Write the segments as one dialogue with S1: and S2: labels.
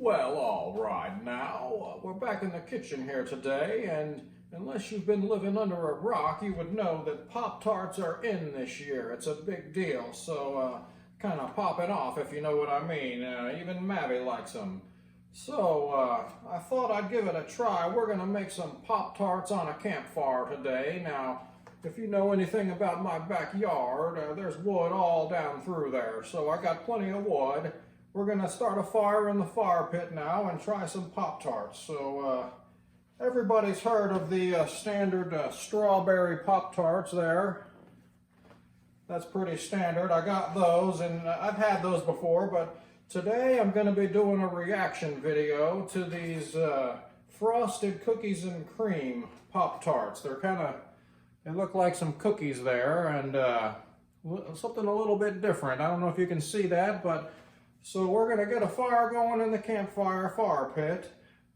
S1: Well, all right now. We're back in the kitchen here today, and unless you've been living under a rock, you would know that Pop-Tarts are in this year. It's a big deal, so kind of pop it off if you know what I mean. Even Mabby likes them. So I thought I'd give it a try. We're going to make some Pop-Tarts on a campfire today. Now, if you know anything about my backyard, there's wood all down through there, so I got plenty of wood. We're going to start a fire in the fire pit now and try some Pop-Tarts. So everybody's heard of the standard strawberry Pop-Tarts there. That's pretty standard. I got those, and I've had those before, but today I'm going to be doing a reaction video to these frosted cookies and cream Pop-Tarts. They look like some cookies there, and something a little bit different. I don't know if you can see that, but so we're going to get a fire going in the campfire fire pit,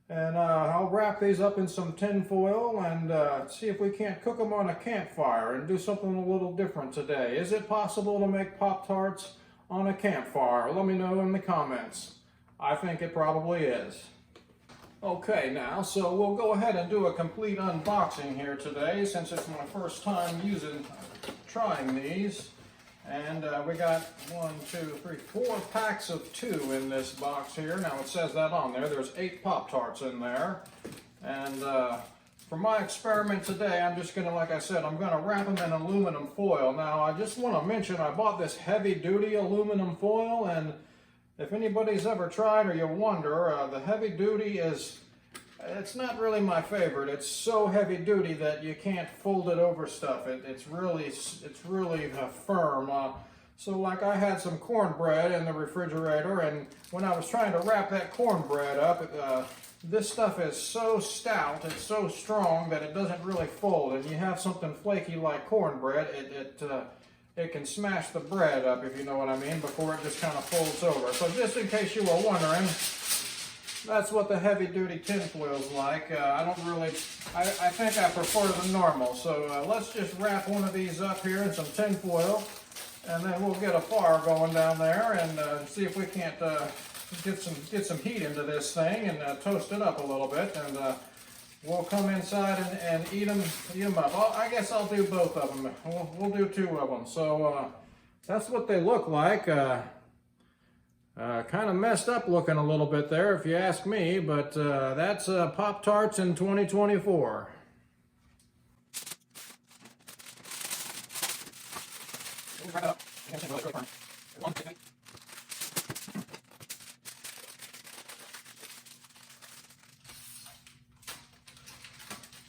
S1: and I'll wrap these up in some tin foil and see if we can't cook them on a campfire and do something a little different today. Is it possible to make Pop-Tarts on a campfire? Let me know in the comments. I think it probably is. Okay, now, so we'll go ahead and do a complete unboxing here today since it's my first time trying these. And we got 4 packs of 2 in this box here. Now it says that on there. There's 8 Pop-Tarts in there. And for my experiment today, I'm just going to, like I said, I'm going to wrap them in aluminum foil. Now I just want to mention I bought this heavy duty aluminum foil, and if anybody's ever tried or you wonder, the heavy duty it's not really my favorite. It's so heavy duty that you can't fold it over stuff. It's really firm. So like I had some cornbread in the refrigerator, and when I was trying to wrap that cornbread up, this stuff is so stout, it's so strong that it doesn't really fold. And you have something flaky like cornbread, it can smash the bread up, if you know what I mean, before it just kind of folds over. So just in case you were wondering, that's what the heavy duty tin foil's like. I think I prefer the normal. So let's just wrap one of these up here in some tin foil, and then we'll get a fire going down there and see if we can't get some heat into this thing and toast it up a little bit, and we'll come inside and eat them up. I guess I'll do both of them. We'll do 2 of them. So that's what they look like. Kind of messed up looking a little bit there, if you ask me, but that's Pop-Tarts in 2024.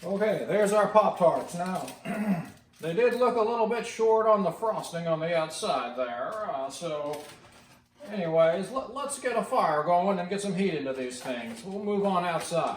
S1: Okay, there's our Pop-Tarts. Now, they did look a little bit short on the frosting on the outside there, so anyways, let's get a fire going and get some heat into these things. We'll move on outside.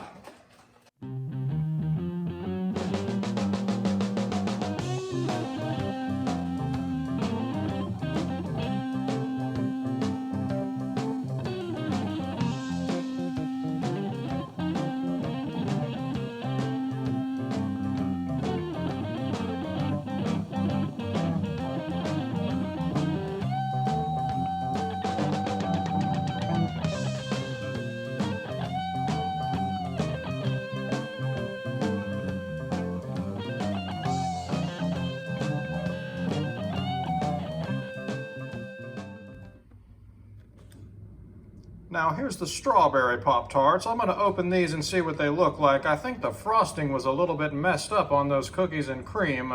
S1: Now here's the strawberry Pop-Tarts. I'm going to open these and see what they look like. I think the frosting was a little bit messed up on those cookies and cream.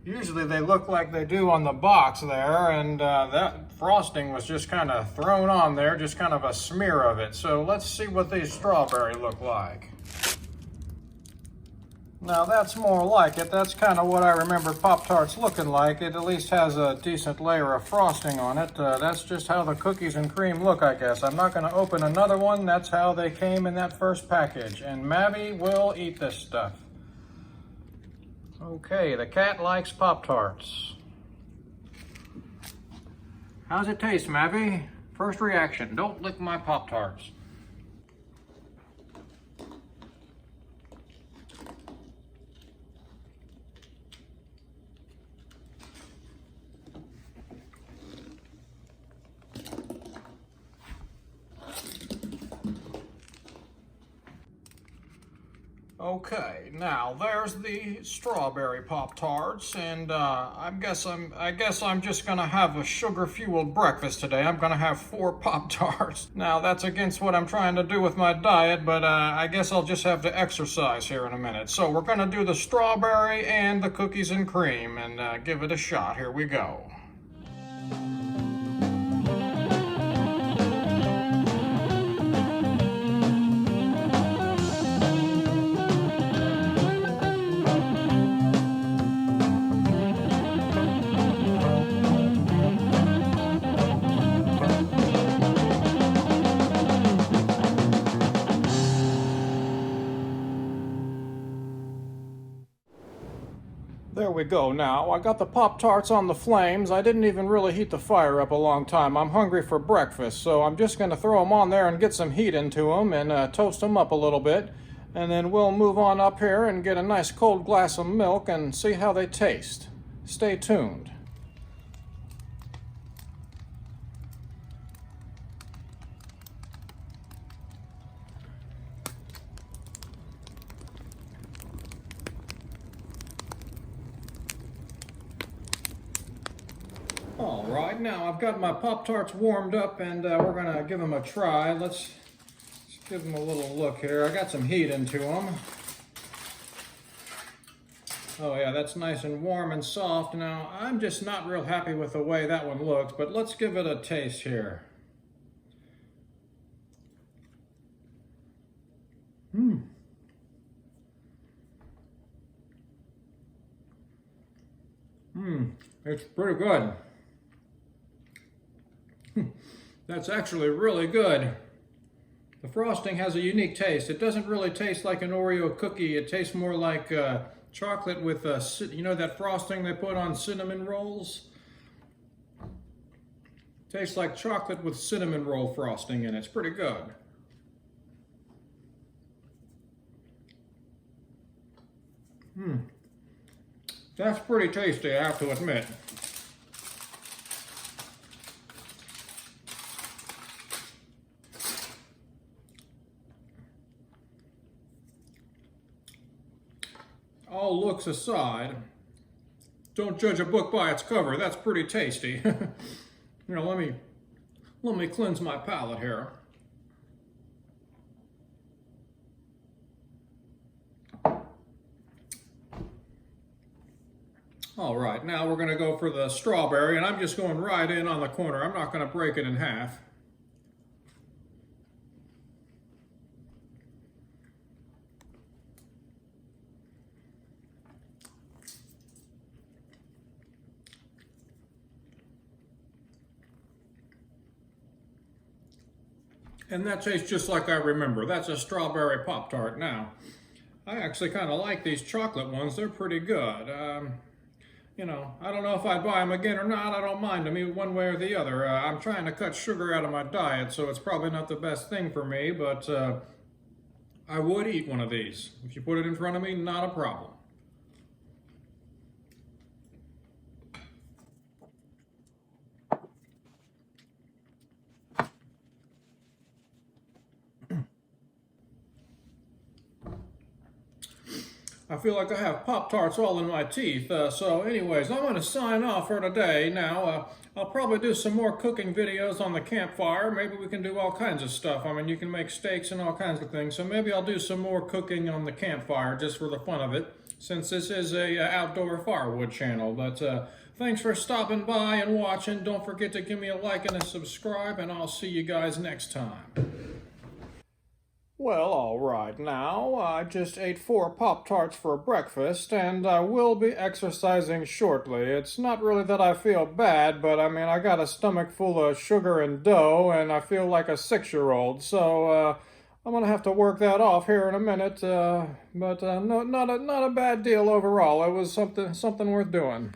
S1: Usually they look like they do on the box there, and that frosting was just kind of thrown on there, just kind of a smear of it. So let's see what these strawberry look like. Now that's more like it. That's kind of what I remember Pop-Tarts looking like. It at least has a decent layer of frosting on it. That's just how the cookies and cream look, I guess. I'm not going to open another one. That's how they came in that first package. And Mabby will eat this stuff. Okay, the cat likes Pop-Tarts. How's it taste, Mabby? First reaction. Don't lick my Pop-Tarts. Okay, now there's the strawberry Pop-Tarts, and I guess I'm just gonna have a sugar-fueled breakfast today. I'm gonna have 4 Pop-Tarts. Now that's against what I'm trying to do with my diet, but I guess I'll just have to exercise here in a minute. So we're gonna do the strawberry and the cookies and cream, and give it a shot. Here we go. There we go now. I got the Pop-Tarts on the flames. I didn't even really heat the fire up a long time. I'm hungry for breakfast, so I'm just going to throw them on there and get some heat into them and toast them up a little bit. And then we'll move on up here and get a nice cold glass of milk and see how they taste. Stay tuned. All right, now I've got my Pop-Tarts warmed up and we're gonna give them a try. Let's give them a little look here. I got some heat into them. Oh yeah, that's nice and warm and soft. Now, I'm just not real happy with the way that one looks, but let's give it a taste here. It's pretty good. That's actually really good. The frosting has a unique taste. It doesn't really taste like an Oreo cookie. It tastes more like chocolate with, you know that frosting they put on cinnamon rolls? Tastes like chocolate with cinnamon roll frosting in it. It's pretty good. That's pretty tasty, I have to admit. All looks aside, don't judge a book by its cover. That's pretty tasty. You know, let me cleanse my palate here. All right, now we're going to go for the strawberry, and I'm just going right in on the corner. I'm not going to break it in half. And that tastes just like I remember. That's a strawberry Pop-Tart. Now, I actually kind of like these chocolate ones. They're pretty good. You know, I don't know if I'd buy them again or not. I don't mind them either one way or the other. I'm trying to cut sugar out of my diet, so it's probably not the best thing for me, but I would eat one of these. If you put it in front of me, not a problem. I feel like I have Pop-Tarts all in my teeth. So anyways, I'm going to sign off for today. Now, I'll probably do some more cooking videos on the campfire. Maybe we can do all kinds of stuff. I mean, you can make steaks and all kinds of things. So maybe I'll do some more cooking on the campfire just for the fun of it, since this is a outdoor firewood channel. But thanks for stopping by and watching. Don't forget to give me a like and a subscribe, and I'll see you guys next time. Well, all right now, I just ate 4 Pop-Tarts for breakfast, and I will be exercising shortly. It's not really that I feel bad, but I mean, I got a stomach full of sugar and dough, and I feel like a 6-year-old, so I'm gonna have to work that off here in a minute, but no, not a bad deal overall. It was something worth doing.